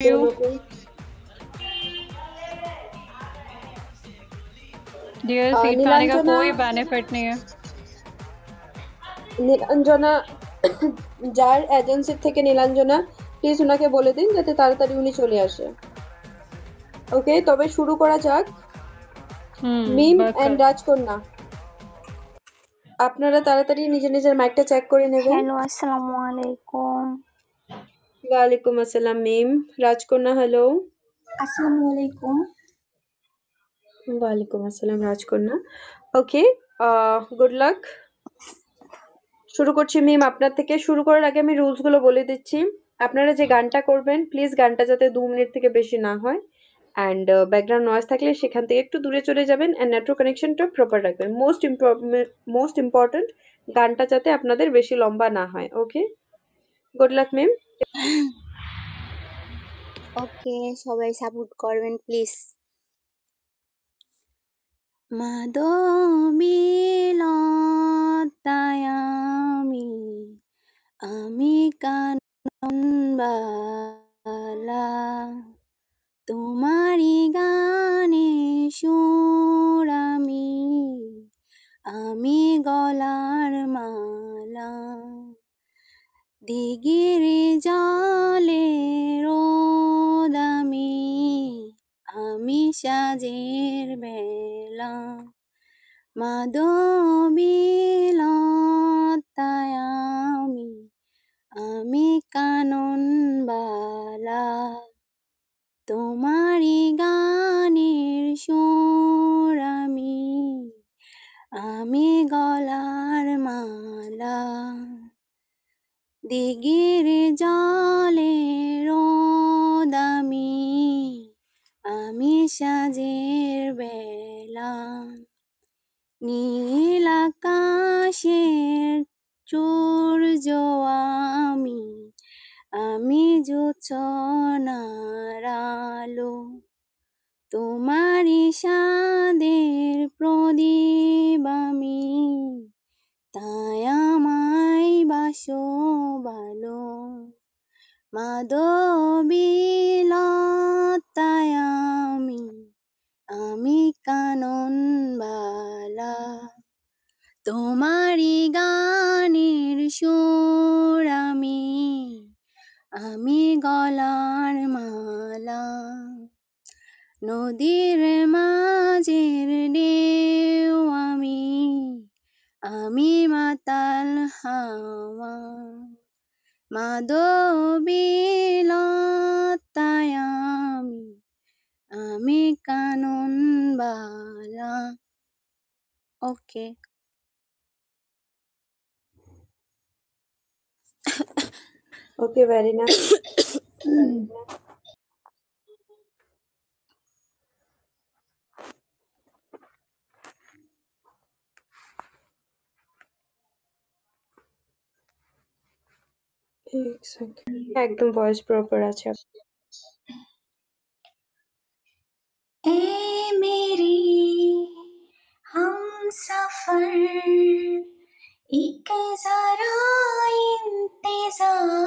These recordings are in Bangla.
You, दोनों को डियर सीट खाने का नीलांजना कोई बेनिफिट नहीं है। নীলাঞ্জনা যার এজেন্সি থেকে নীলাঞ্জনা প্লিজ ওনাকে বলে দিন যাতে তাড়াতাড়ি উনি চলে আসে। ওকে, তবে শুরু করা যাক। মিম बात এন্ড कर। রাজকন্যা, আপনারা তাড়াতাড়ি নিজের নিজের মাইকটা চেক করে নেবেন। হ্যালো, আসসালামু আলাইকুম। ওয়ালাইকুম আসসালাম মিম। রাজকন্যা হ্যালো। আসসালামু আলাইকুম। ওয়ালাইকুম আসসালাম রাজকন্যা। ওকে, গুড লাক। শুরু করছি মিম আপনার থেকে। শুরু করার আগে আমি রুলস গুলো বলে দিচ্ছি। আপনারা যে গানটা করবেন প্লিজ গানটা যাতে 2 মিনিট থেকে বেশি না হয়, অ্যান্ড ব্যাকগ্রাউন্ড নয়েজ থাকলে সেখান থেকে একটু দূরে চলে যাবেন, অ্যান্ড নেটওয়ার্ক কানেকশনটা প্রপার রাখবেন। মোস্ট ইম্পর্টেন্ট, গানটা যাতে আপনাদের বেশি লম্বা না হয়। ওকে, গুড লাক মিম। ওকে, সবাই সাপোর্ট করবেন প্লিজ। মাদমিলতায় আমি কাননবালা, তোমারি গানে সুর আমি গলার মালা, দিগির জলে রোদ আমি সাজের বেলা, মাদমিলতায় আমি কাননবালা, তোমারি গানের সুর আমি গলার মালা, দিগির জলে রোদ আমি সাজের বেলা, নীল আকাশের সূর্য আমি জোছনার আলো, তোমারি সাদের প্রদীপ তাই আমায় বাসো ভালো, মাদবিলতায় আমি কাননবালা, তোমারি গানের সুর আমি গলার মালা, নদীর মাঝের ঢেউ আমি মাতাল হাওয়া, মাদবিলতায় আমি কাননবালা। ওকে, ওকে, ভেরি নাইস। একদম ভয়েস প্রপার আছে। ए मेरी हमसफर, एक जरा इंतजार,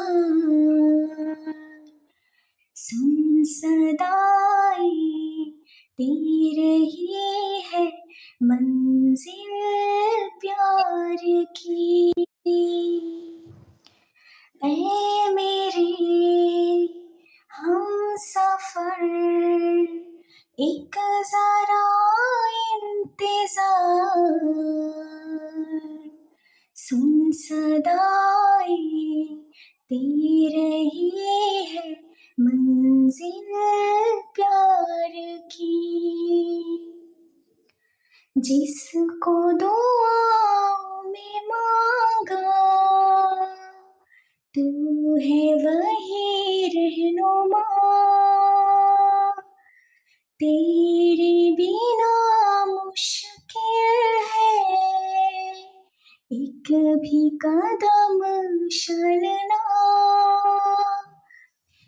सुन सदाई दे रही है मंजिल प्यार की, ऐ मेरे हमसफर, एक जरा इंतजार, सुन सदाई दे रही है मंजिल प्यार की, जिसको दुआओं में मांगा तू है वही रहनुमा, तेरे बिना मुश्किल है एक भी कदम चलना,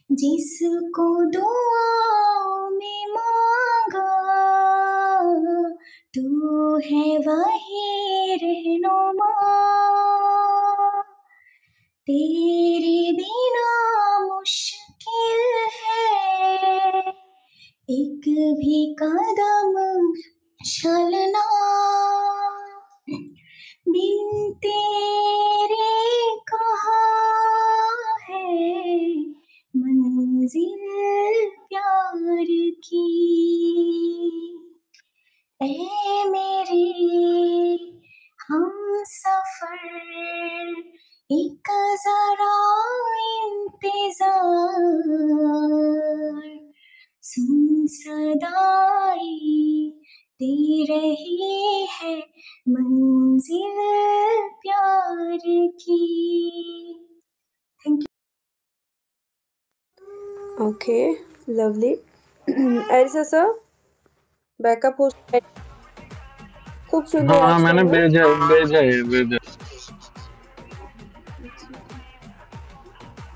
जिसको दुआओं में मांगा तू है वही रहनुमा, तेरे बिना मुश्किल है एक भी कदम चलना बिन तेरे कहाँ है मंजिल प्यार की। ऐ मेरे हम सफर एक जरा इंतजार सुन सदाई दे रही है मंजिल प्यार की। Thank you. Okay, lovely. ऐसा सर बैकअप हो, खूब सुंदर हाँ आज मैंने कर रहे भेजा है।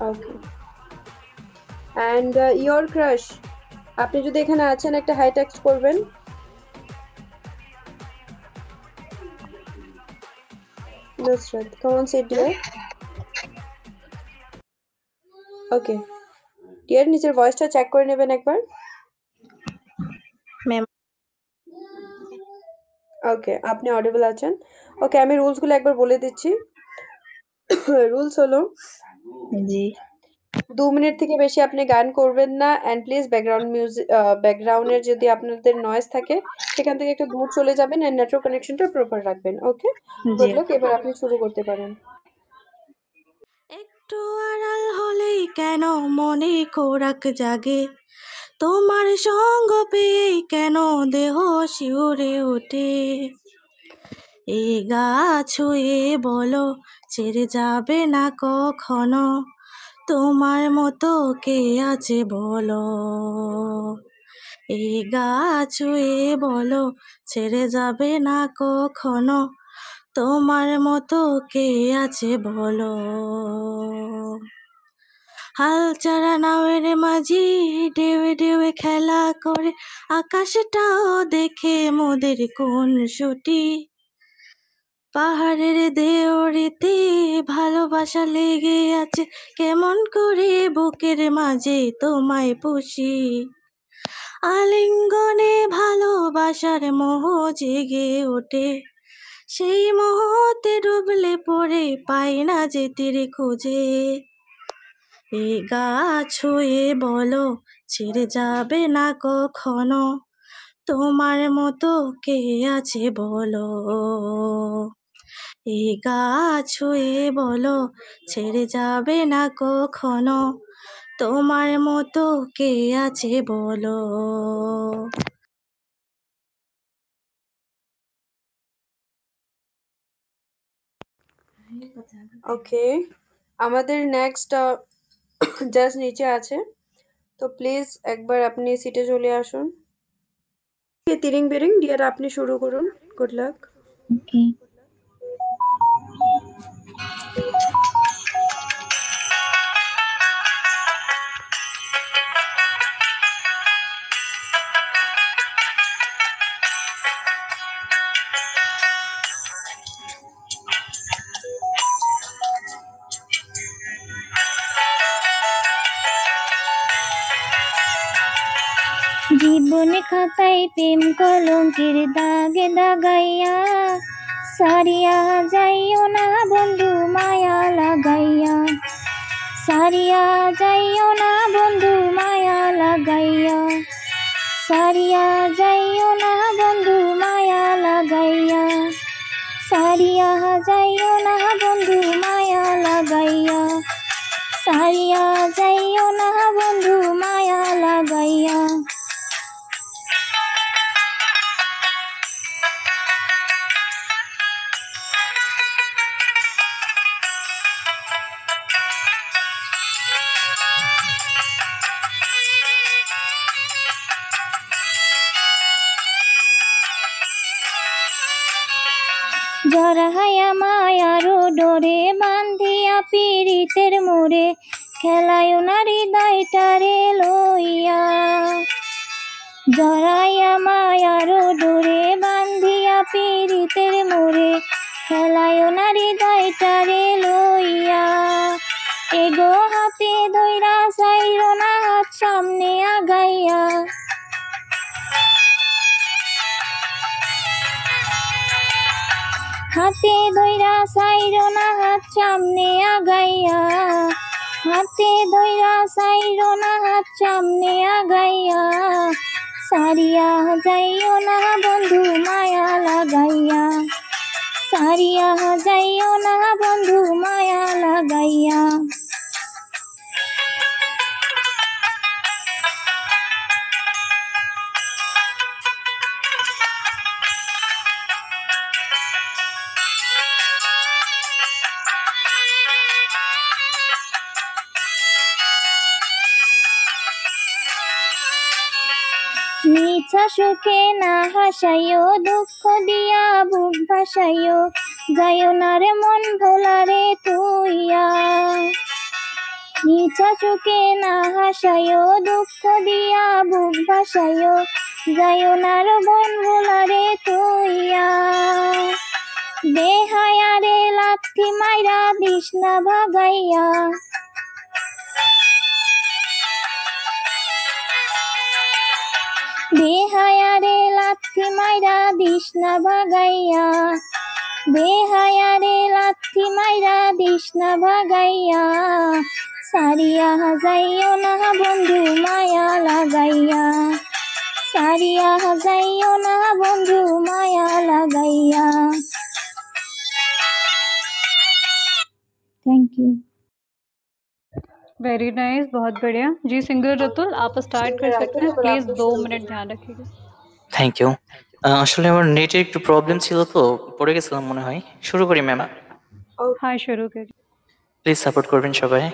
ওকে। অ্যান্ড ইয়োর ক্রাশ, আপনি যদি এখানে আছেন একটা হাই টেক্সট করবেন। Nusrat, come on sit dear. Okay dear, নিজের ভয়েসটা চেক করে নেবেন একবার। ম্যাম ওকে, আপনি অডিবল আছেন। ওকে, আমি রুলসগুলো একবার বলে দিচ্ছি। রুলস হলো জি 2 মিনিট থেকে বেশি আপনি গান করবেন না, অ্যান্ড প্লিজ ব্যাকগ্রাউন্ডের যদি আপনাদের নয়েজ থাকে সেখান থেকে একটু দূর চলে যাবেন, অ্যান্ড নেটওয়ার্ক কানেকশনটা প্রপার রাখবেন। ওকে, জি গুড লাক। এবার আপনি শুরু করতে পারেন। একটু আড়াল হলেই কেন মনে খোরাক জাগে, তোমার সঙ্গ পেয়ে কেন দেহ শিউরে ওঠে। এই গা ছুঁয়ে বলো ছেড়ে যাবে না কখনো, তোমার মতো কে আছে বলো। এই গা ছুঁয়ে বলো ছেড়ে যাবে না কখনো, তোমার মতো কে আছে বলো। হাল ছাড়া নাওয়ের মাঝি ঢেউে ঢেউে খেলা করে, আকাশটাও দেখে মোদের কোন ছুটি। পাহাড়ের দেওরেতে ভালোবাসা লেগে আছে, কেমন করে বুকের মাঝে তোমায় পুষি। আলিঙ্গনে ভালোবাসার মোহ জেগে ওঠে, সেই মোহতে ডুবলে পড়ে পাই না যে তীর খুঁজে। এ গা ছুঁয়ে বলো ছেড়ে যাবে না কখনো, তোমার মতো কে আছে বলো। এ গা ছুঁয়ে বলো ছেড়ে যাবে না কখনো, তোমার মতো কে আছে বলো। ওকে, আমাদের নেক্সট জাজ নিচে আছে, তো প্লিজ একবার আপনি সিটে চলে আসুন। তিরিং বিরিং ডিয়ার, আপনি শুরু করুন। গুড লাক। ওকে। জীবন খাতায় প্রেম কলঙ্কের দাগে দাগাইয়া, সারিয়া যাইও না বন্ধু মায়া লাগাইয়া, সারিয়া যাইও না বন্ধু মায়া লাগাইয়া, সারিয়া যাইও না বন্ধু মায়া লাগাইয়া, সারিয়া যাইও না বন্ধু মায়া লাগাইয়া, সারিয়া যাইও না বন্ধু মায়া লাগাইয়া। জড়াইয়া মায়ার ডোরে বান্ধিয়া পীড়িতের মোরে, খেলায় না হৃদয়টারে লইয়া। জড়াইয়া মায়ার ডোরে বান্ধিয়া পীড়িতের মোরে, খেলায় না হৃদয়টারে লইয়া। এগো হাতে ধইরা চাইরো না হাত সামনে আগাইয়া, হাতে ধইরা সাইরো না হাত সামনে আগাইয়া, হাতে ধইরা সাইরো না হাত সামনে আগাইয়া, সারিয়া যাইও না বন্ধু মায়া লাগাইয়া, সারিয়া যাইও না বন্ধু মায়া লাগাইয়া। মিছা সুখে না হাসাইও, দুঃখ দিয়া বুক ভাসাইও, যাইও না রে মন ভোলারে তুইয়া। মিছা সুখে না হাসাইও, দুঃখ দিয়া বুক ভাসাইও, যাইও না রে মন ভোলারে তুইয়া। বেহায়ারে লাথি মাইরা দিস না ভাগাইয়া, বেহায়ারে লাথি মাইরা দিস না ভাগাইয়া, বেহায়ারে লাথি মাইরা দিস না ভাগাইয়া, সারিয়া যাইও না বন্ধু মায়া লাগাইয়া, সারিয়া যাইও না বন্ধু মায়া লাগাইয়া। Thank you. वेरी नाइस, बहुत बढ़िया जी। सिंगर रतुल आप स्टार्ट कर सकते हैं, प्लीज 2 मिनट ध्यान रखिएगा। Thank you. আসলে আমার নেটের একটু প্রবলেম ছিল তো পড়ে গেছিলাম মনে হয়। শুরু করি ম্যাম। हाँ शुरू करिए। প্লিজ সাপোর্ট করবেন সবাই।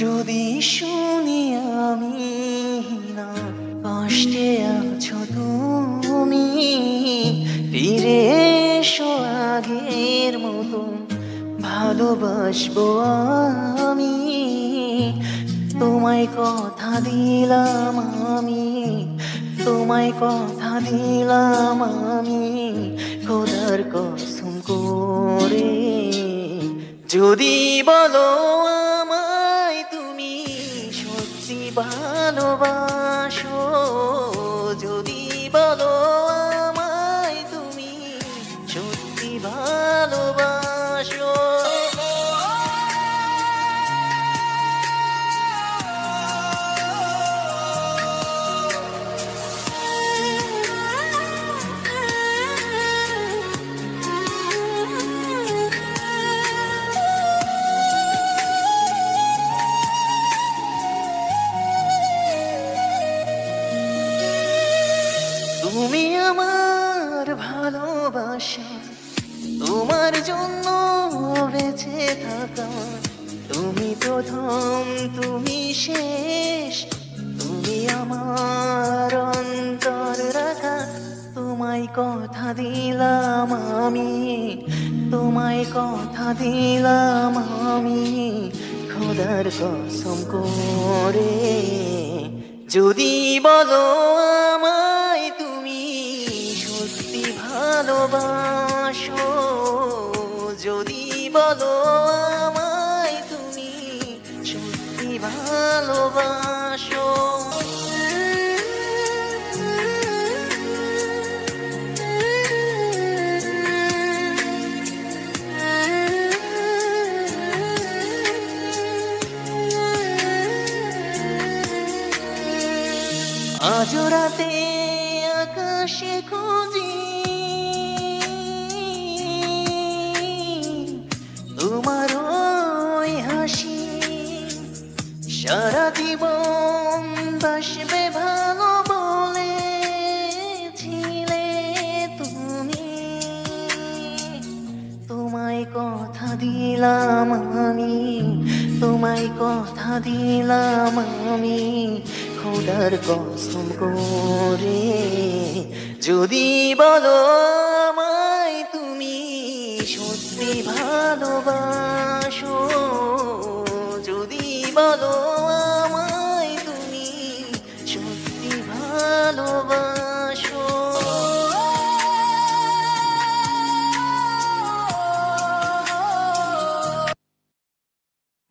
যদি শুনি আমি না কষ্টে আছো তুমি, ফিরে এসো আগের মতো ভালোবাসবো আমি। তোমায় কথা দিলাম আমি, তোমায় কথা দিলাম আমি, খোদার কসম করে। যদি বলো আমায় তুমি সত্যি ভালোবাসো, যদি বলো আমায় তুমি সত্যি ভালোবাসো, তুমি আমার ভালোবাসা, তোমার জন্য বেঁচে থাকা, তুমি প্রথম তুমি শেষ, তুমি আমার অন্তর রাখা। তোমায় কথা দিলাম আমি, তোমায় কথা দিলাম আমি, খোদার কসম করে। যদি বলো আমায় তুমি সত্যি ভালোবাসো, যদি বলো আমায় তুমি সত্যি ভালোবাসো, আজ রাতে আকাশে খুঁজি তোমার ওই হাসি, সারা জীবন বাসবে ভালো বলেছিলে তুমি। তোমায় কথা দিলাম আমি, তোমায় কথা দিলাম আমি, খোদার কসম করে যদি বলো আমায় তুমি সত্যি ভালোবাসো, যদি বলো আমায় তুমি সত্যি ভালোবাসো।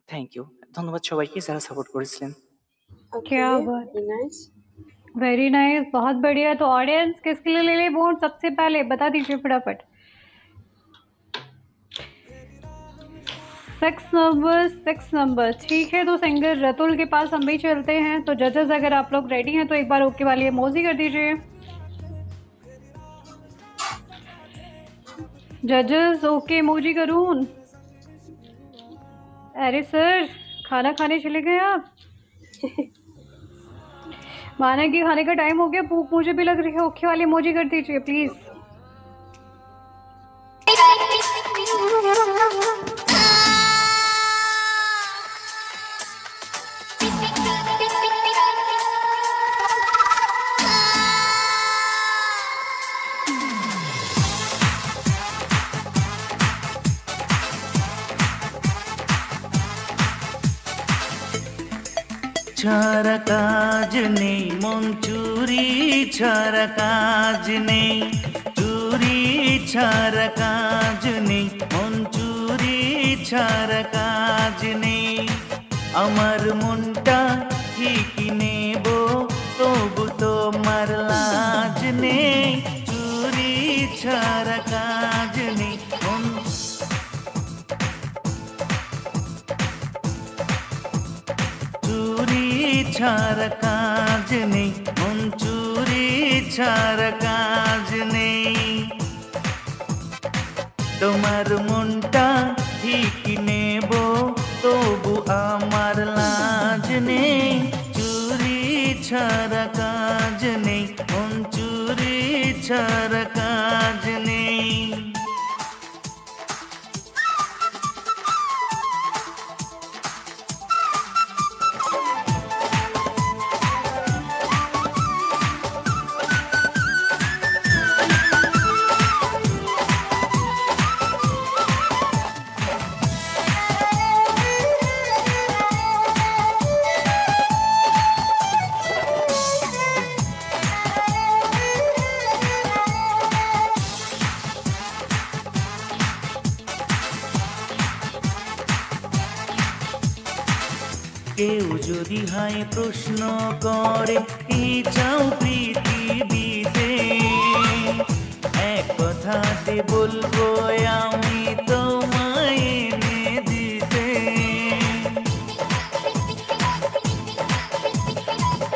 থ্যাংক ইউ, ধন্যবাদ সবাইকে যারা সাপোর্ট করেছিলেন। क्या बात, वेरी नाइस। वेरी नाइस, बहुत बढ़िया। तो ऑडियंस किसके लिए ले ले वोट सबसे पहले बता दीजिए फटाफट। 6 नंबर, ठीक है। तो सिंगर रतुल के पास हम भी चलते हैं। तो जजेस अगर आप लोग रेडी हैं तो एक बार ओके वाली इमोजी कर दीजिए। जजेस ओके इमोजी करूँ? अरे सर, खाना खाने चले गए आप? माना कि खाने का टाइम हो गया, भूख मुझे भी लग रही है। ओके वाली इमोजी कर दीजिए प्लीज। ছাড়া কাজ নেই মন চুরি ছাড়া কাজ নেই, চুরি ছাড়া কাজ নেই মন চুরি ছাড়া কাজ নেই। আমার মনটা ঠিকই নেব তবু তোমার লাজ নেই, চুরি ছাড়া কাজ নেই মন চুরি ছাড়া কাজ নেই মন চুরি ছাড়া কাজ নেই। তোমার মনটা ঠিক নেব তবু আমার লাজ নেই, চুরি ছাড়া কাজ নেই মন চুরি ছাড়া কাজ নেই। কেউ যদি হয় প্রশ্ন করে কি চাও পৃথিবীতে, এক কথাতে বলবো আমি তোমায় এনে দিতে।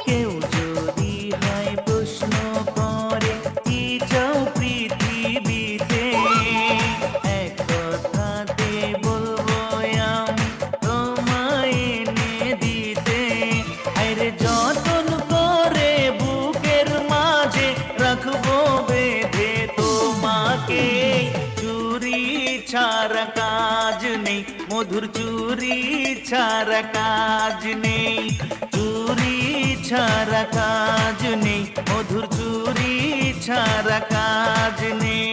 কেউ যদি হয় প্রশ্ন করে কি চাও পৃথিবীতে, এক কথাতে বলবো আমি তোমায় এনে দিতে। আরে যতন করে বুকের মাঝে রাখবো বেঁধে তোমাকে, চুরি ছাড়া কাজ নেই মধুর চুরি ছাড়া কাজ নেই, চুরি ছাড়া কাজ নেই মধুর চুরি ছাড়া কাজ নেই।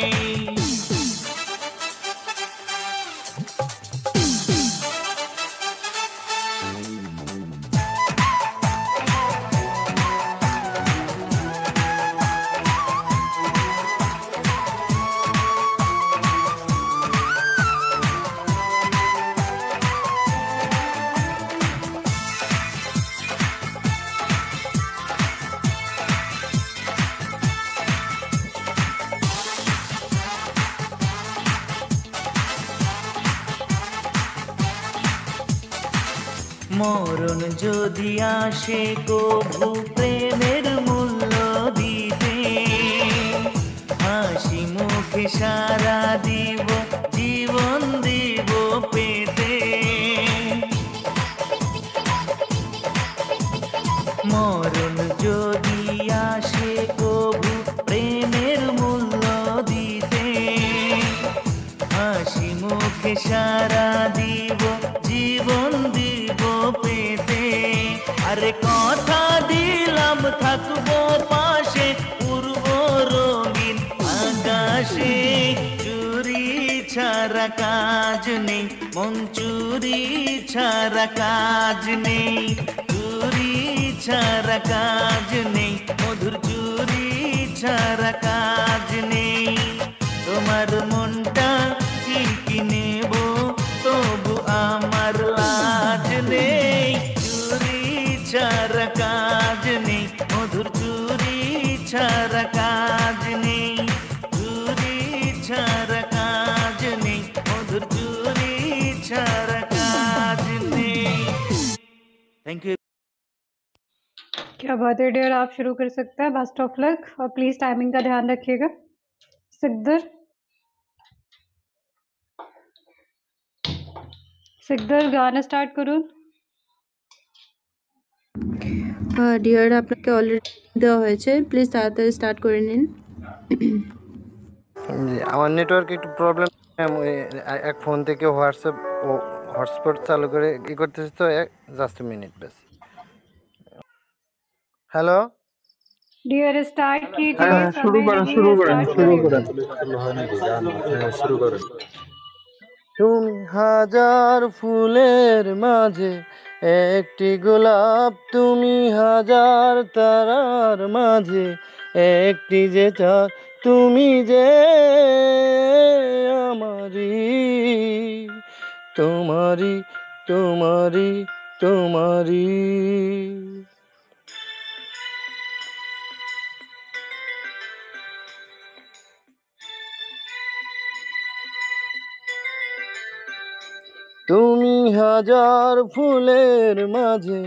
মরণ যদি আসে কবু প্রেমের মূল্য দিতে, হাসি মুখে সারা দিব জীবন দিব পেতে। মরণ যদি আসে কবু প্রেমের মূল্য দিতে, হাসি মুখে সারা দিব জীবন দিব পেতে। আরে কথা দিয়ে নেই, মন চুরি ছাড়া কাজ নেই, চুরি ছাড়া কাজ নেই, মধুর চুরি ছাড়া কাজ নেই। তোমার মনটা কি নেব, তবু আমার লাজ নেই, চুরি ছাড়া কাজ নেই, মধুর চুরি ছাড়া কাজ নেই, চুরি ছাড়া কাজ নেই, মধুর চুরি ছাড়া কাজ নেই। Thank you. क्या बात है डियर, आप शुरू कर सकते हैं। बेस्ट ऑफ लक और प्लीज टाइमिंग का ध्यान रखिएगा। सिकदर, सिकदर गाना स्टार्ट करूँ? ডিয়ার আপনাকে অলরেডি দেওয়া হয়েছে, প্লিজ তাড়াতাড়ি স্টার্ট করে নিন। জি, আমার নেটওয়ার্ক একটু প্রবলেম, এক ফোন থেকে হোয়াটসঅ্যাপ ও হটস্পট চালু করে কি করতেছি, তো জাস্ট মিনিট বেশ। হ্যালো डियर स्टार्ट कीजिए। হ্যাঁ, শুরু समय করেন नहीं শুরু है, করেন start শুরু करें। করেন। তুমি হাজার ফুলের মাঝে একটি গোলাপ, তুমি হাজার তারার মাঝে একটি যে চাঁদ, তুমি যে আমারি, তোমারি তোমারি তোমারি। তুমি হাজার ফুলের মাঝে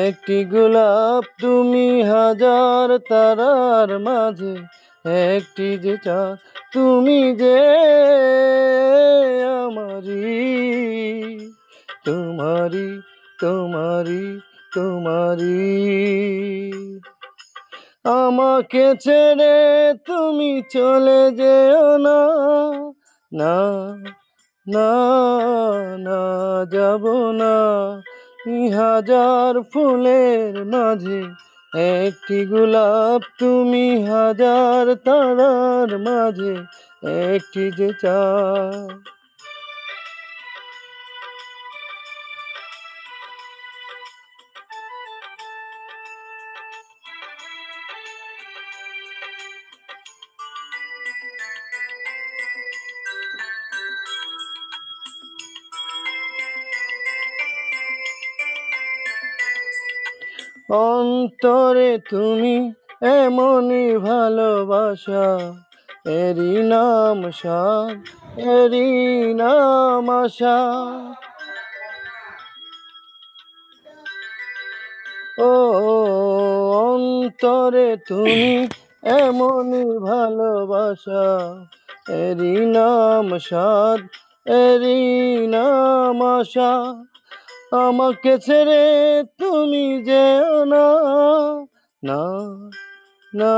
একটি গোলাপ, তুমি হাজার তারার মাঝে একটি যে চাঁদ, তুমি যে আমারি, তোমারি তোমারি তোমারি। আমাকে ছেড়ে তুমি চলে যেও না, না না না যাব না। হাজার ফুলের মাঝে একটি গোলাপ, তুমি হাজার তারার মাঝে একটি যে চাঁদ। অন্তরে তুমি এমনই ভালোবাসা, এরই নাম সাদ, এরই নাম আশা। ও অন্তরে তুমি এমনই ভালোবাসা, এরই নাম সাদ, এরই নাম আশা। আমাকে ছেড়ে তুমি যেও না, না না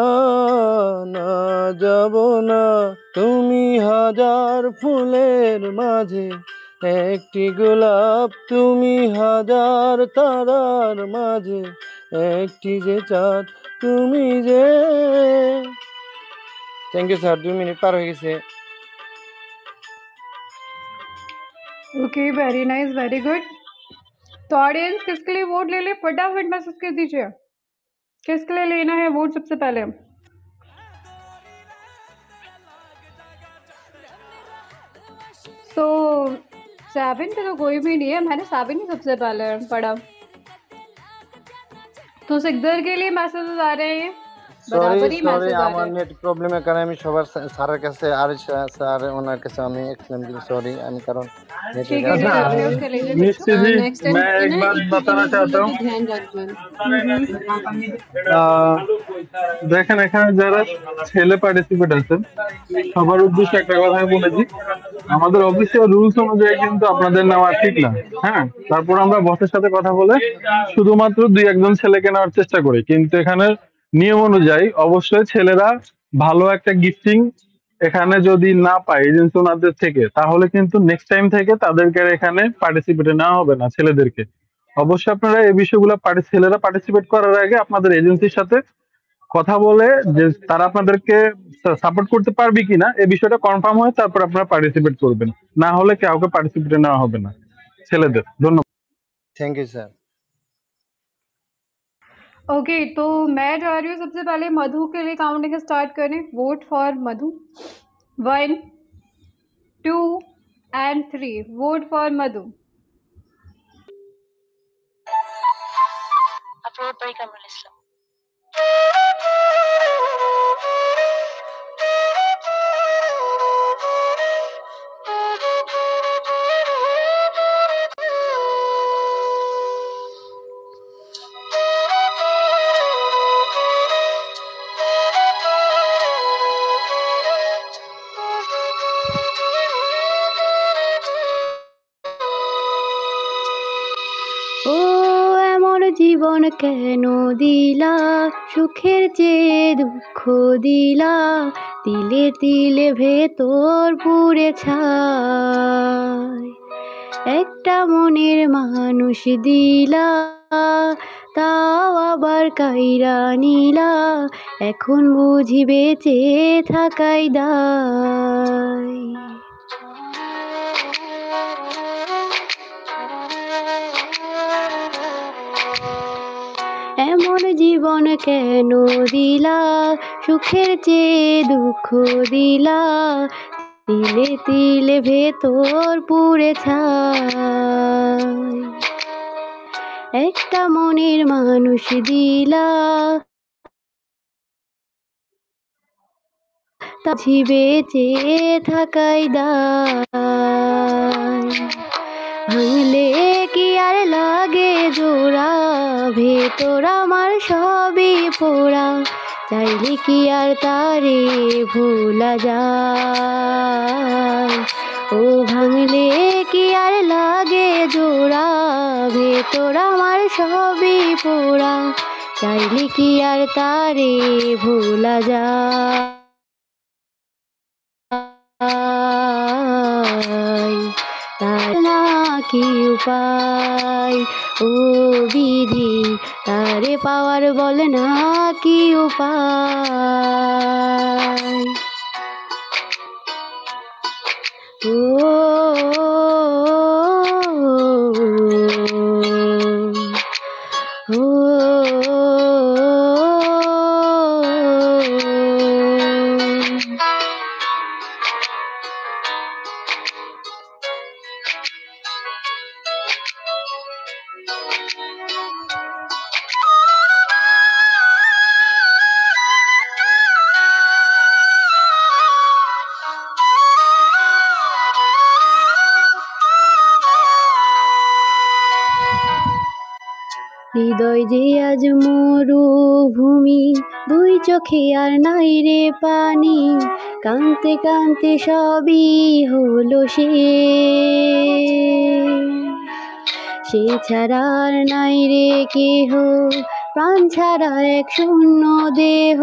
না যাব না। তুমি হাজার ফুলের মাঝে একটি গোলাপ, তুমি হাজার তারার মাঝে একটি যে চাঁদ, তুমি যে। থ্যাংক ইউ স্যার, 2 মিনিট পার হয়ে গেছে। Okay, very nice, very good. तो ऑडियंस किसके लिए वोट ले ले, फटाफट मैसेज कर दीजिए किसके लिए लेना है वोट सबसे पहले। तो 7 पे तो कोई भी नहीं है, मैंने 7 ही सबसे पहले पढ़ा। तो सिकदर के लिए मैसेजेस आ रहे हैं, সরি बराबर ही সরি, मैसेज आ আমার रहे हैं। নেট প্রবলেমের কারণে আমি সবার স্যারের কাছে আর স্যার ওনার কাছে আমি এক্সপ্লেন দিই, সরি আমি, কারণ নেটের ठीक है, কারণে। ठीक है, म्यूट कर लीजिए। मिस्टर जी, मैं एक बात बताना चाहता हूँ। দেখেন এখানে যারা ছেলে পার্টিসিপেট আছেন সবার উদ্দেশ্যে একটা কথা আমি বলেছি, আমাদের অফিসিয়াল রুলস অনুযায়ী কিন্তু আপনাদের নেওয়া ঠিক না। হ্যাঁ, তারপর আমরা বসের সাথে কথা বলে শুধুমাত্র 2-1 ছেলেকে নেওয়ার চেষ্টা করি, কিন্তু এখানে নিয়ম অনুযায়ী অবশ্যই ছেলেরা ভালো একটা গিফটিং এখানে যদি না পায় এজেন্সি ওনাদের থেকে, তাহলে কিন্তু নেক্সট টাইম থেকে তাদেরকে আর এখানে পার্টিসিপেটে নেওয়া হবে না ছেলেদেরকে। অবশ্যই আপনারা এই বিষয়গুলো ছেলেরা পার্টিসিপেট করার আগে আপনাদের এজেন্সির সাথে কথা বলে যে তারা আপনাদেরকে সাপোর্ট করতে পারবে কিনা এই বিষয়টা কনফার্ম হয়, তারপর আপনারা পার্টিসিপেট করবেন। না হলে কাউকে পার্টিসিপেটে নেওয়া হবে না ছেলেদের। ধন্যবাদ। Thank you sir. ओके, तो मैं जा रही हूँ सबसे पहले मधु के लिए काउंटिंग स्टार्ट करें। Vote for Madhu 1 2 and 3। Vote for Madhu. আপনার বাড়ি কামরুল ইসলাম। ও এমন জীবন কেন দিলা, সুখের চেয়ে দুঃখ দিলা, তিলে তিলে ভেতর পুড়ে ছাই। একটা মনের মানুষ দিলা, তাও আবার কাইরা নিলা, এখন বুঝি বেঁচে থাকাই দায়। এমন জীবন কেন দিলা, সুখের চেয়ে দুঃখ দিলা, তিলে তিলে ভেতর পুড়ে ছাই। একটা মনের মানুষ দিলা, তাছি বেঁচে থাকাই দায়। ভাঙলে কি আর লাগে জোড়া, ভেতর আমার সবই পোড়া, চাইলে কি আর তারে ভোলা যায়। ও ভাঙলে কি আর লাগে জোড়া, ভেতর আমার সবই পোড়া, চাইলে কি আর তারে ভোলা যায়। তার না কি উপায়, ও বিধি তারে পাওয়ার বল না কি উপায়। ও হৃদয় যে আজ মরুভূমি, দুই চোখে আর নাই রে পানি, কাঁদতে কাঁদতে সবই হলো সে ছাড়া আর নাই রে কেহ, প্রাণ ছাড়া এক শূন্য দেহ,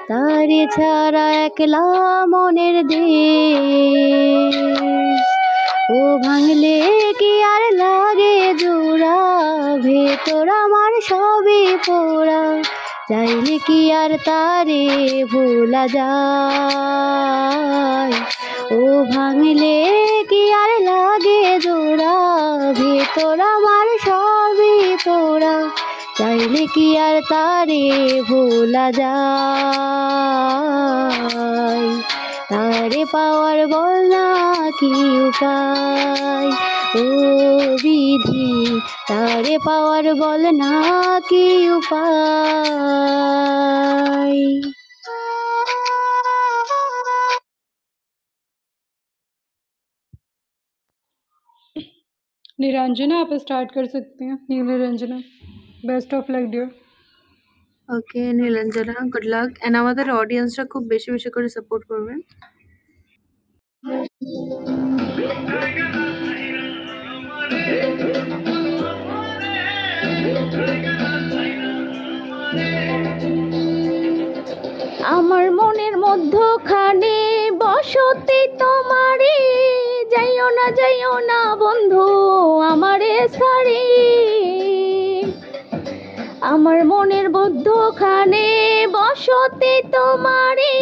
তারে ছাড়া একলা মনের দেশ। ও ভাঙলে কি আর লাগে জোড়া, ভেতর আমার সবই পোড়া, চাইলে কি আর তারে ভোলা যায়। ও ভাঙলে কি আর লাগে জোড়া, ভেতর আমার সবই পোড়া, চাইলে কি আর তারে ভোলা যায়। তারে পাওয়ার বল না কি উপায়, ও বিধি তারে পাওয়ার বল না কি উপায়। निरंजना आप स्टार्ट कर सकती हैं। Nilranjana, best of luck dear. Okay Nilanjana, good luck. And আমাদের অডিয়েন্সরা খুব বেশি বেশি করে সাপোর্ট করবেন। আমার মনের মধ্যখানে বসতে তোমারে, যাইও না বন্ধু আমারে ছাড়ি। আমার মনের মধ্যখানে বসতে তোমারে,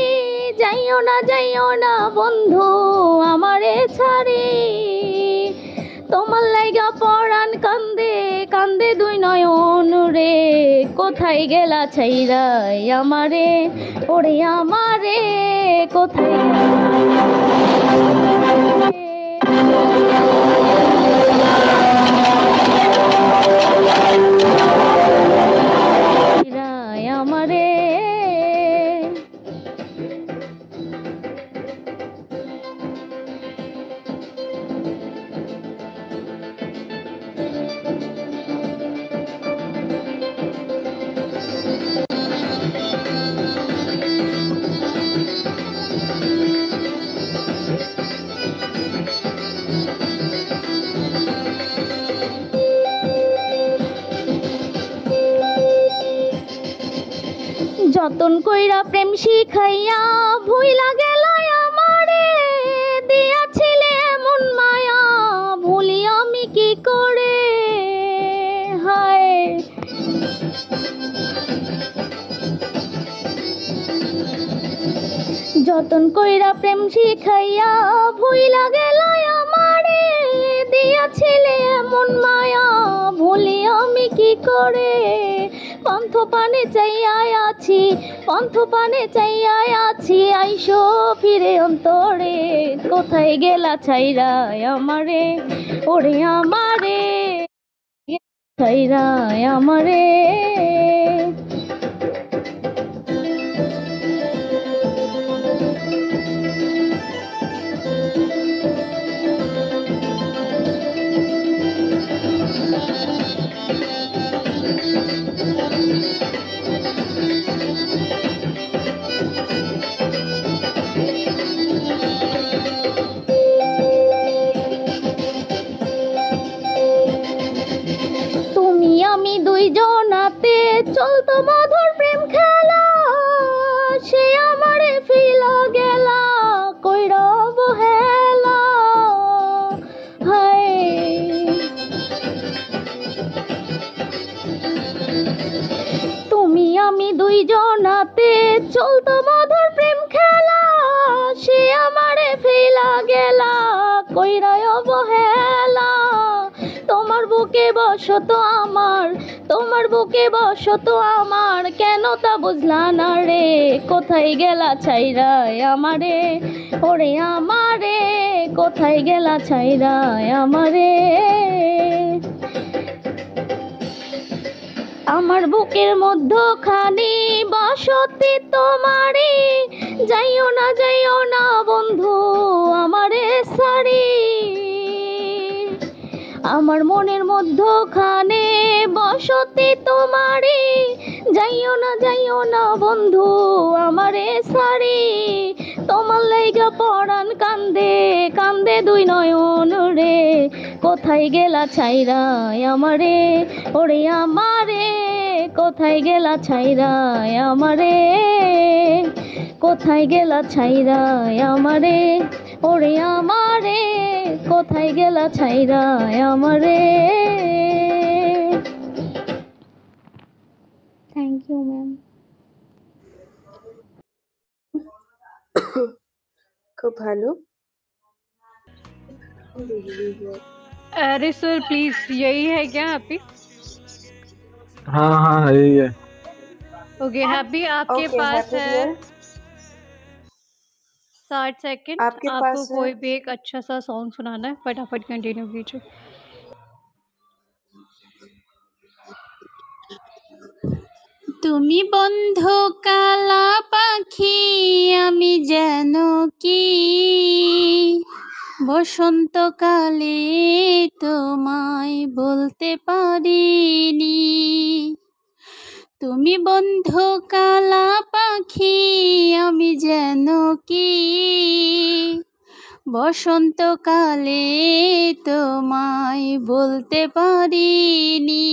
যাইও না বন্ধু আমারে ছাড়ে। তোমার লাইগা পরাণ কান্দে কান্দে দুই নয়ন রে, কোথায় গেলা ছাইরাই আমারে, ওরে আমারে কোথায় ছাইরাই আমারে। যতন কইরা প্রেম শিখাইয়া ভুইলা গেল আমারে, দিয়াছিলে এমন মায়া ভুলি আমি কি করে। হায় যতন কইরা প্রেম শিখাইয়া ভুইলা গেল আমারে, দিয়াছিলে এমন মায়া ভুলি আমি কি করে। পন্থ পানে চাইয়াই আছি, পন্থ পানে চাইয়াই আছি, আইসো ফিরে অন্তরে, কোথায় গেলা ছাইরাই আমারে, ওরে আমারে ছাইরাই আমারে। তুমি আমি দুইজনাতে চলতো মধুর প্রেম খেলা, সে আমারে ফিলা গেলা কইরা অবহেলা। হায় তুমি আমি দুইজনাতে চলতো মধুর প্রেম খেলা, সে আমারে ফিলা গেলা কইরা অবহেলা। তোমার বুকে বসত আমার, তোমার বুকে বসত আমার, কেন তা বুঝলা না রে, কোথায় গেলা ছাইরাই আমারে, ওরে আমারে কোথায় গেলা ছাইরাই আমারে। আমার বুকের মধ্যখানে বসতি তোমারে, যাইও না বন্ধু আমারে ছাড়ি। আমার মনের মধ্যখানে বসতি তোমারে, যাইও না বন্ধু আমারে ছাড়ি। তোমার লাইগা পরাণ কান্দে কান্দে দুই নয়ন রে, কোথায় গেলা ছাইরাই আমারে, ওরে আমারে কোথায় গেলা ছাইরাই আমারে, কোথায় গেলা ছাইরাই আমারে, ওরে আমারে কোথায় গেলা ছাইরাই আমারে। Thank you ma'am. খুব ভালো। अरे सर प्लीज यही है क्या हैप्पी? हाँ हाँ यही है। ओके हैप्पी आपके ओके पास हैप्पी है डियर, 60 सेकंड। आपके आपको पास है कोई भी एक अच्छा सा सॉन्ग सुनाना है, फटाफट कंटिन्यू कीजिए। তুমি বন্ধ কালা পাখি আমি যেন কি, বসন্তকালে তোমায় বলতে পারিনি। তুমি বন্ধ কালা পাখি আমি যেন কি, বসন্তকালে তোমায় বলতে পারিনি।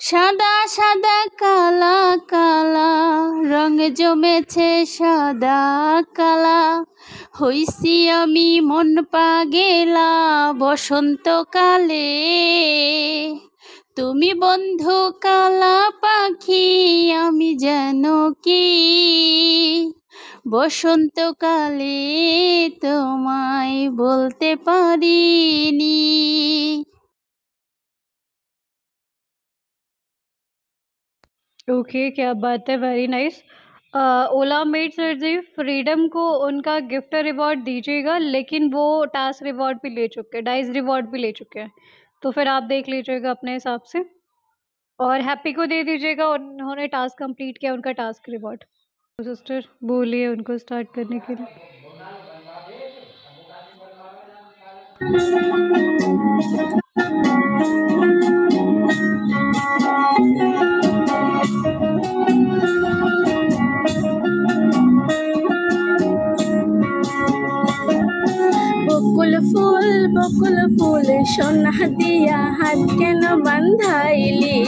সাদা সাদা কালা কালা রং জমেছে সাদা কালা, হইছি আমি মন পাগেলা বসন্তকালে। তুমি বন্ধু কালা পাখি, আমি যেন কি বসন্তকালে তোমায় বলতে পারিনি। ओके, क्या बात है, वेरी नाइस। ओला मेड सर जी, फ्रीडम को उनका गिफ्ट रिवॉर्ड दीजिएगा, लेकिन वो टास्क रिवॉर्ड भी ले चुके हैं, डाइस रिवॉर्ड भी ले चुके हैं, तो फिर आप देख लीजिएगा अपने हिसाब से। और हैप्पी को दे दीजिएगा, उन्होंने टास्क कंप्लीट किया, उनका टास्क रिवॉर्ड। सिस्टर बोलिए उनको स्टार्ट करने के लिए। বকুল ফুল সোনা দিয়া হাত কেন বান্ধাইলি?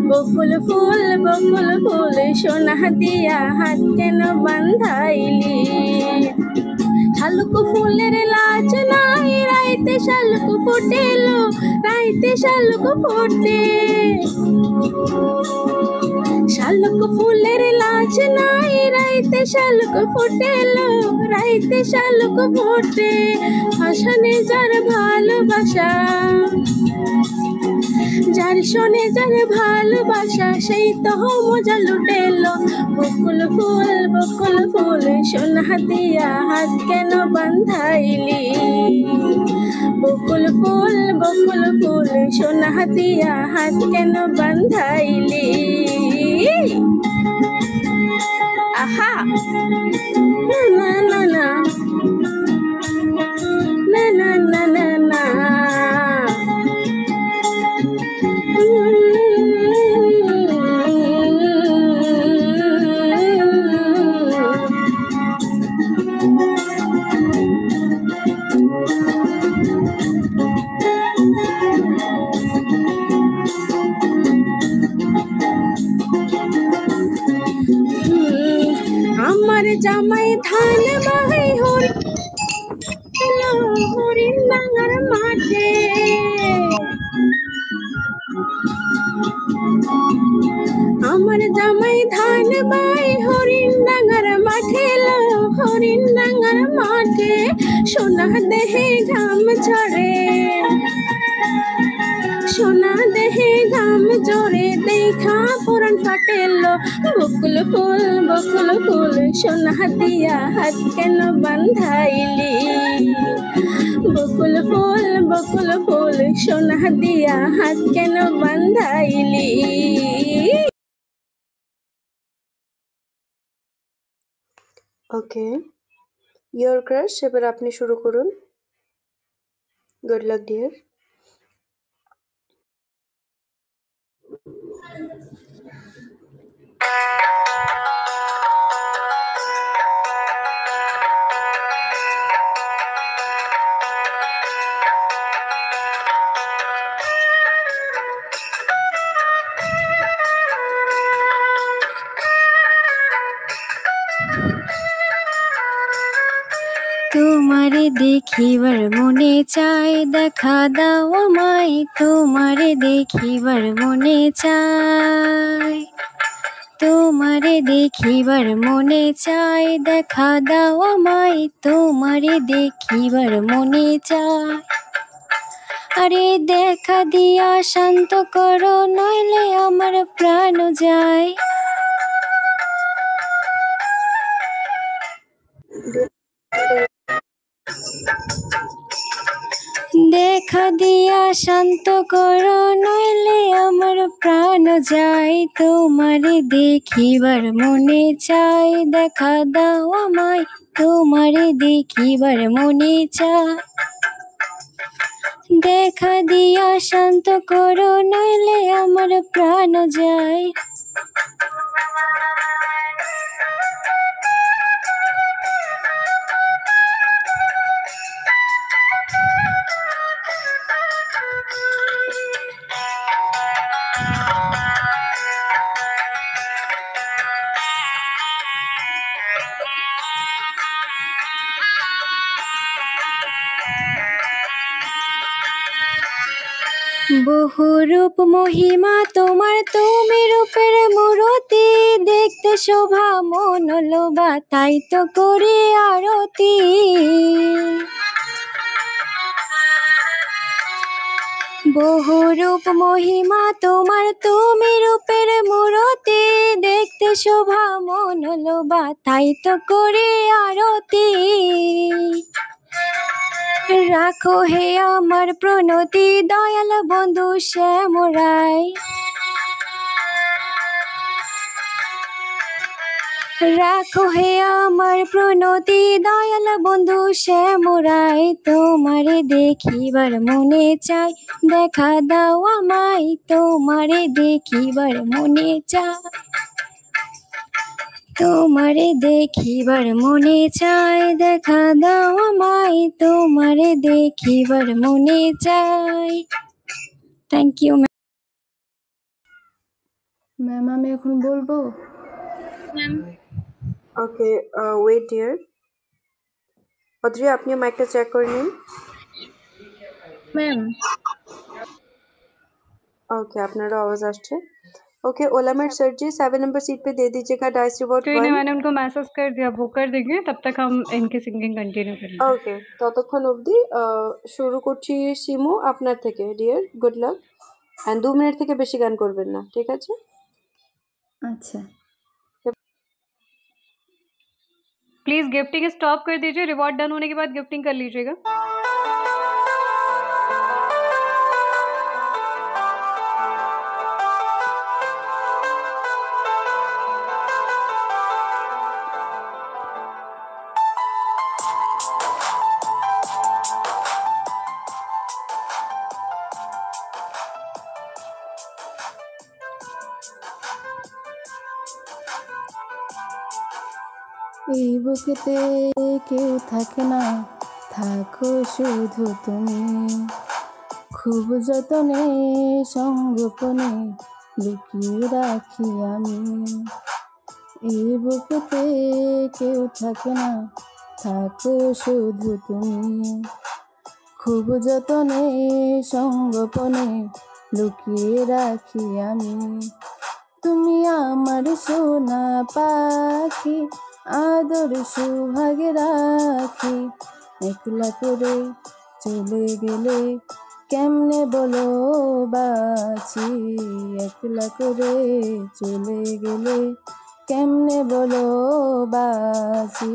বকুল ফুল সোনা দিয়া হাত কেন বান্ধাইলি? শালুক ফুলের লাজ নাই, রাইতে শালুক ফুটেলো, রাইতে শালুক ফোটে। শালুক ফুলের লাজ নাই, রাইতে শালুক ফুটেলো, রাইতে শালুক ফোটে। হাসানে যার ভালোবাসা, যার শোনে যার ভালোবাসা, সেই তো মজা লুটেলো। বকুল ফুল সোনা দিয়া হাত কেন বান্ধাইলি? বকুল ফুল সোনা দিয়া হাত কেন বান্ধাইলি? আহা না না না না না না না না। আমার জামাই ধান বাহাই হরিণ ডাঙার মাঠে। আমার জামাই ধান বাই হরিণ ডাঙার মাঠে, হরিণ ডাঙার মাঠে। সোনা দেহে ঘাম ঝরে, সোনা দেহে ঘাম জোরে, দেখা পরাণ ফাটেলো। বকুল ফুল সোনা দিয়া হাত কেন বান্ধাইলি? বকুল ফুল সোনা দিয়া হাত কেন বান্ধাইলি? ওকে, ইয়োর ক্রাশ, এবার আপনি শুরু করুন। Good luck dear. তোমারে দেখিবার মনে চায়, দেখা দাও আমায়, তোমারে দেখিবার মনে চায়। তোমারে দেখিবার মনে চায়, দেখা দাও আমায়, তোমারে দেখিবার মনে চায়। আরে দেখা দিয়া শান্ত করো, নইলে আমার প্রাণ যায়। দেখা দিয়া শান্ত করো, নইলে আমার প্রাণ যায়। তোমারে দেখিবার মনে চাই, দেখা দাও আমায়, তোমারে দেখিবার মনে চায়। দেখা দিয়া শান্ত করো, নইলে আমার প্রাণ যায়। বহুরূপ মহিমা তোমার, তুমি রূপের মূরতি, দেখতে শোভা মন লোভা, তাই তো করি আরতি। বহুরূপ মহিমা তোমার, তুমি রূপের মূরতি, দেখতে শোভা মন লোভা, তাই তো করি আরতি। রাখো হে আমার প্রণতি, দয়াল বন্ধু শ্যামরায়। রাখো হে আমার প্রণতি, দয়াল বন্ধু শ্যামরায়। তোমারে দেখিবার মনে চাই, দেখা দাও আমায়, তোমারে দেখিবার মনে চাই। তোমারে দেখিবার মনে চাই, দেখা দাও আমায়, তোমারে দেখিবার মনে চাই। Thank you ma'am. আমি এখন বলবো? ওকে, ওয়েট ডিয়ার। অদ্রিয়া, আপনিও মাইকটা চেক করে নিন। ম্যাম। ओके, আপনারও आवाज আসছে। ओके, ओलामेट सर जी 7 नंबर सीट पे दे दीजिएगा डाइस रिवॉर्ड कोई नहीं, 1। मैंने उनको मैसेज कर दिया, वो कर देंगे, तब तक हम इनकी सिंगिंग कंटिन्यू करेंगे। ओके, ততক্ষণ অবধি শুরু করছি শিমু আপনার থেকে। Dear, good luck. And 2 minute থেকে বেশি গান করবেন না, ঠিক আছে? আচ্ছা। प्लीज गिफ्टिंग स्टॉप कर दीजिए, रिवॉर्ड डन होने के बाद गिफ्टिंग कर लीजिएगा। এই বুকেতে কেউ থাকে না, থাকো শুধু তুমি, খুব যতনে সঙ্গোপনে লুকিয়ে রাখি আমি। এই বুকেতে কেউ থাকে না, থাকো শুধু তুমি, খুব যতনে সঙ্গোপনে লুকিয়ে রাখি আমি। তুমি আমার সোনা পাখি, আদর সুহাগে রাখি, একলা করে চলে গেলে কেমনে বলো বাঁচি, একলা করে চলে গেলে কেমনে বলো বাঁচি,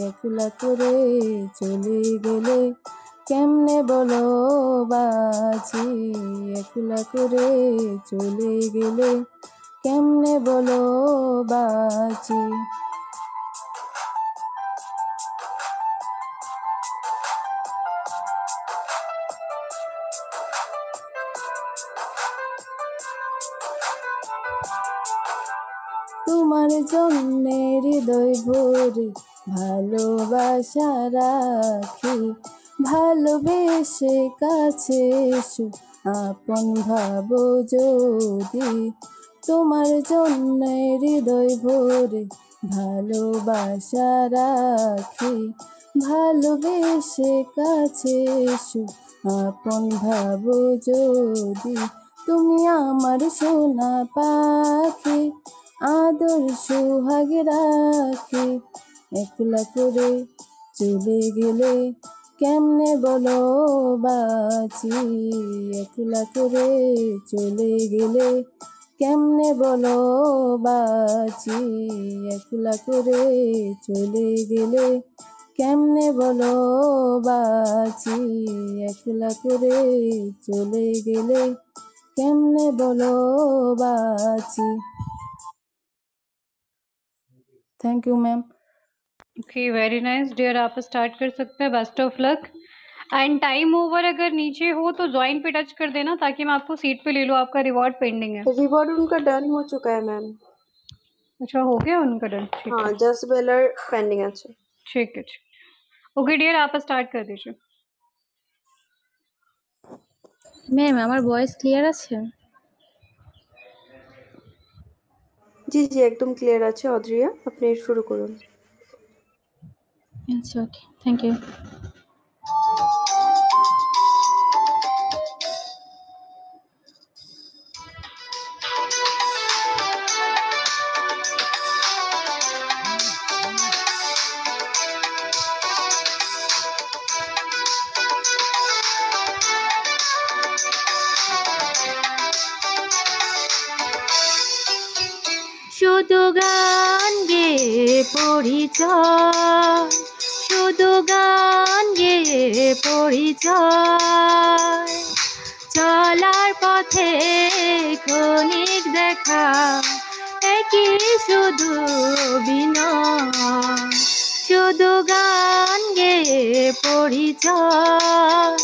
একলা করে চলে গেলে কেমনে বলো বাঁচি, একলা করে চলে গেলে কেমনে বলো বাঁচি। তোমার জন্যে হৃদয় ভরে ভালোবাসা রাখি, ভালোবেসে কাছে এসো আপন ভাবো যদি। তোমার জন্যে হৃদয় ভরে ভালোবাসা রাখি, ভালোবেসে কাছে এসো আপন ভাবো যদি। তুমি আমার সোনা পাখি, আদর সুহাগে রাখি, একলা করে চলে গেলে কেমনে বলো বাঁচি, একলা করে চলে গেলে কেমনে বলো বাঁচি, একলা করে চলে গেলে কেমনে বলো বাঁচি, একলা করে চলে গেলে কেমনে বলো বাঁচি। Thank you ma'am. Okay, very nice dear, आप स्टार्ट कर सकते हैं। Best of luck. And time over अगर नीचे हो तो ज्वाइन पे टच कर देना, ताकि मैं आपको सीट पे ले लूँ, आपका रिवॉर्ड पेंडिंग है। रिवॉर्ड उनका डन हो चुका है मैम। अच्छा, हो गया उनका डन? ठीक हाँ, है, जस्ट बेलर पेंडिंग আছে। ठीक है। ओके डियर, आप स्टार्ट कर दीजिए। मैम, আমার ভয়েস ক্লিয়ার আছে? জি জি, একদম ক্লিয়ার আছে। অদ্রিয়া, আপনি শুরু করুন। আচ্ছা, ওকে, থ্যাংক ইউ। পরিচয় শুধু গান গেয়ে পরিচয় চলার পথে ক্ষণিক দেখা একই শুধু বিনয় শুধু গান গেয়ে পরিচয়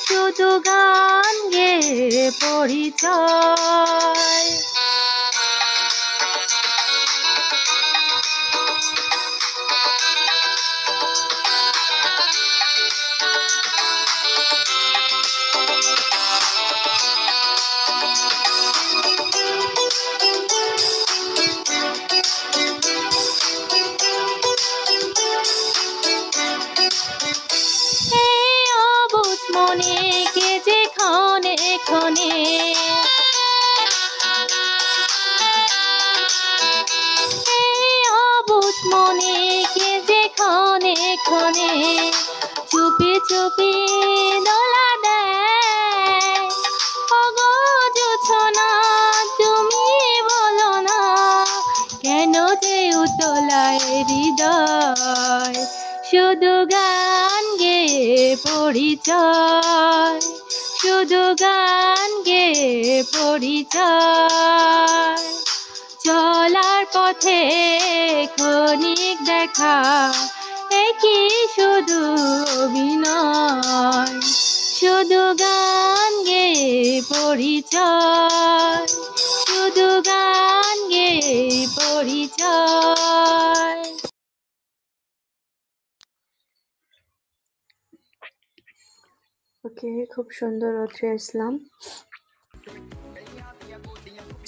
শুধু গান গেয়ে পরিচয় এই অবুঝ মনে কে যে ক্ষণে ক্ষণে এই অবুঝ মনে কে যে ক্ষণে ক্ষণে চুপি চুপি দোলা দেয় ওগো জোছনা তুমি বলো না কেন যে উতলায় হৃদয় শুধু গান গেয়ে পরিচয় শুধু গান গেয়ে পরিচয় চলার পথে ক্ষণিক দেখা একই শুধু অভিনয় শুধু গান গেয়ে পরিচয় শুধু গান গেয়ে পরিচয় ओके खूब सुंदर रत्रिया इस्लाम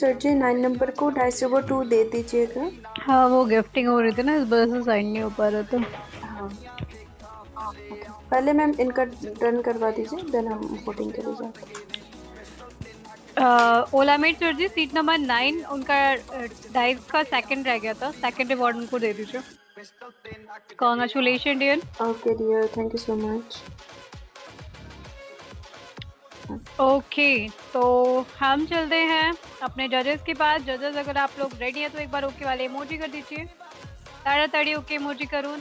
सर जी 9 नंबर को डाइस रिवर 2 दे दीजिएगा हाँ वो गिफ्टिंग हो रही थी ना इस वजह से साइन नहीं हो पा रहा था हाँ ओके पहले मैम इनका डन करवा दीजिए देन हम वोटिंग के लिए जाते हैं ओलामेट सर जी सीट नंबर 9 उनका डाइस का सेकंड रह गया था सेकंड रिवॉर्ड उनको दे दीजिए congratulation dear okay dear thank you so much okay तो हम चलते हैं अपने जजेस के पास जजेस अगर आप लोग रेडी हैं तो एक बार ओके वाले इमोजी कर दीजिए ताड़ाताड़ी ओके इमोजी करूँ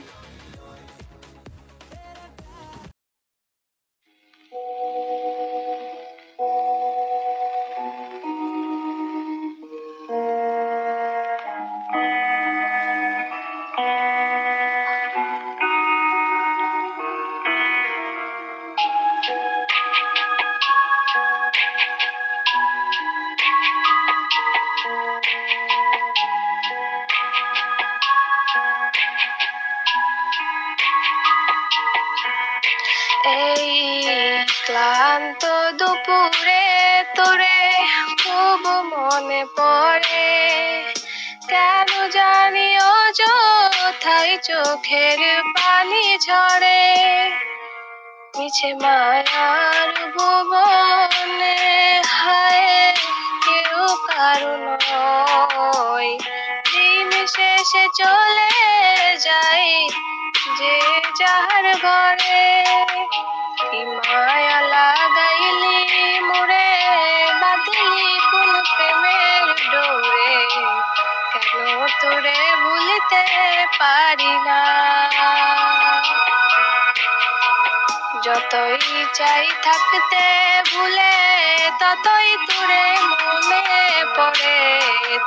এই ক্লান্ত দুপুরে তোরে খুব মনে পড়ে কেন জানি অযথাই চোখের পানি ঝরে মিছে মায়ার ভুবনে হায় কেউ কারণ নয় দিন শেষে চলে যায় যে যার ঘরে কি মায়া লাগাইলি মুরে বাঁধলি কোন প্রেমের ডোরে কেন তোরে ভুলিতে পারি না যতই চাই থাকতে ভুলে ততই তোরে মনে পড়ে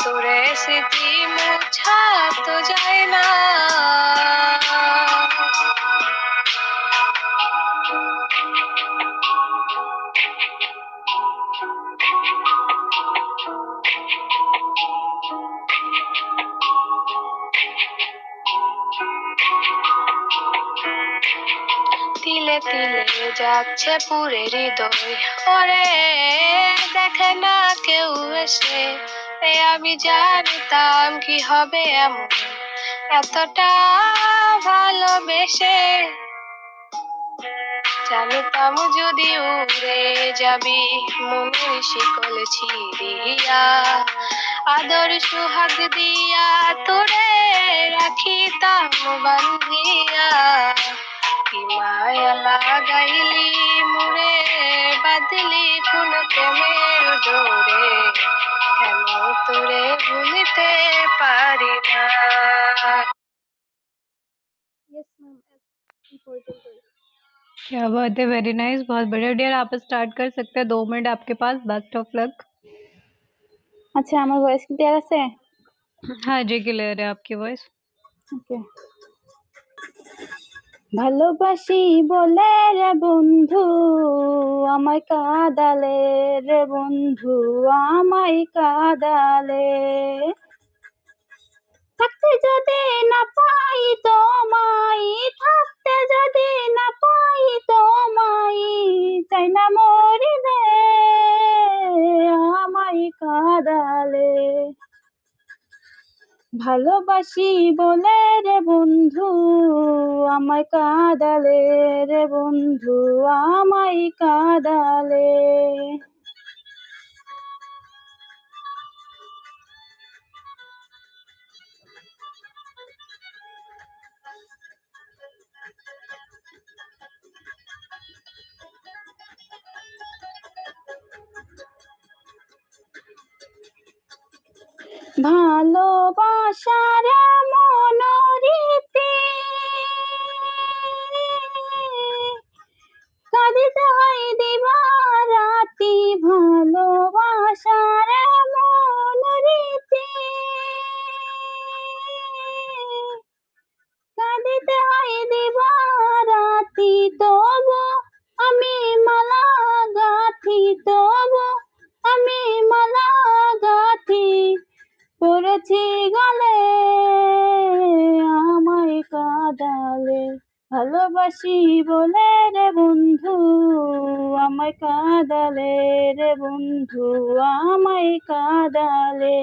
তোরে স্মৃতি মুছা তো যায় না তিলে তিলে যাচ্ছে পুরে হৃদয় ওরে দেখে না কেউ এসে আমি জানতাম কি হবে এমন এতটা ভালোবেসে জানতাম যদি উড়ে যাবি মনের শিকল ছিড়িয়া আদর সুহাগ দিয়া তোরে রাখিতাম বান্ধিয়া কি মায়া লাগাইলি মুরে বাদলি কোন প্রেমের ডোরে কেন তোরে ভুলিতে পারি না क्या बात है, वेरी नाइस, बहुत बढ़िया डियर। आप स्टार्ट कर सकते हैं, 2 मिनट आपके पास। Best of luck. আচ্ছা আমার ভয়েস ক্লিয়ার আছে? हाँ जी, क्लियर है आपकी वॉइस। ওকে। ভালোবাসি বলে রে বন্ধু আমায় কাঁদালে রে বন্ধু আমায় কাঁদালে, থাকতে যদি না পাই তোমায়, থাকতে যদি না পাই তোমায়, চাই না মরিলে আমায় কাঁদালে। ভালোবাসি বলে রে বন্ধু আমায় কাঁদালে রে বন্ধু আমায় কাঁদালে। ভালোবাসার এমন রীতি কাঁদিতে হয় দিবারাতি, ভালোবাসার এমন রীতি কাঁদিতে হয় দিবারাতি, তবু আমি মালা গাঁথি, তবু আমি মালা গাঁথি, পড়েছি গলে আমায় কাঁদালে। ভালোবাসি বলে রে বন্ধু আমায় কাঁদালে রে বন্ধু আমায় কাঁদালে।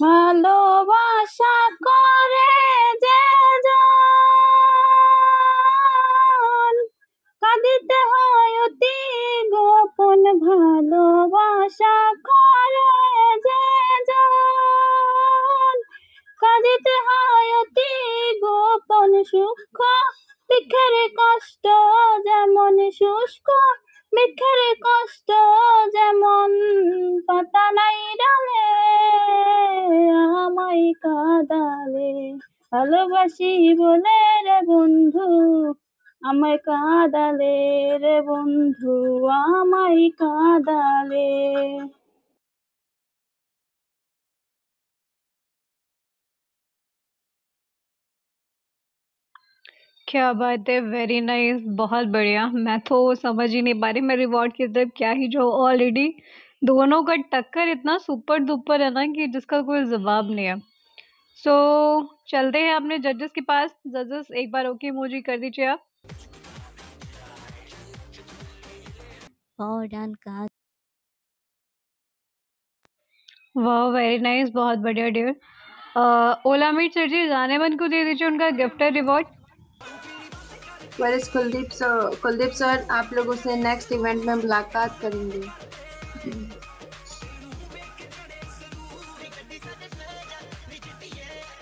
ভালোবাসা করে যে জন কাঁদিতে হয় অতি গোপন, ভালোবাসা করে যে জন কাঁদিতে হয় অতি গোপন, সুখ দুঃখের কষ্ট যেমন শুষ্ক বৃক্ষের কষ্ট যেমন, পাতা নাই ডালে আমায় কাঁদালে। ভালোবাসি বলে রে বন্ধু আমায় কাঁদালে রে বন্ধু আমায় কাঁদালে। क्या बात है, वेरी नाइस, बहुत बढ़िया। मैं तो समझ ही नहीं पा रही मैं रिवॉर्ड की तरफ क्या ही जो ऑलरेडी दोनों का टक्कर इतना सुपर डुपर है ना कि जिसका कोई जवाब नहीं है। सो चलते हैं अपने जजेस के पास। जजेस एक बार ओके इमोजी कर दीजिए आप। डन का वाह, वेरी नाइस, बहुत बढ़िया डियर। ओला मीट सर जी, जानेमन को दे दीजिए उनका gifted reward. Where is Kuldeep sir? Kuldeep sir आप लोगों से नेक्स्ट इवेंट में मुलाकात करेंगे।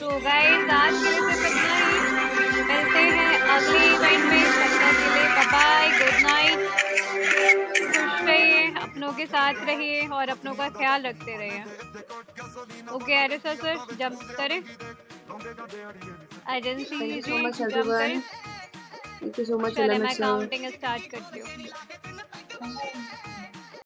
तो गाइस आज के लिए सिर्फ इतना ही। मिलते हैं अगले इवेंट में, तब तक के लिए बाय बाय, गुड नाइट। खुश रहिए, अपनों के साथ रहिए और अपनों का ख्याल रखते रहिए। ओके अरे सर जंप करें। Agency thank you ji so much jump everyone. करें। थैंक यू सो मच चले मैं एलएमएस सर। काउंटिंग स्टार्ट करती हूँ।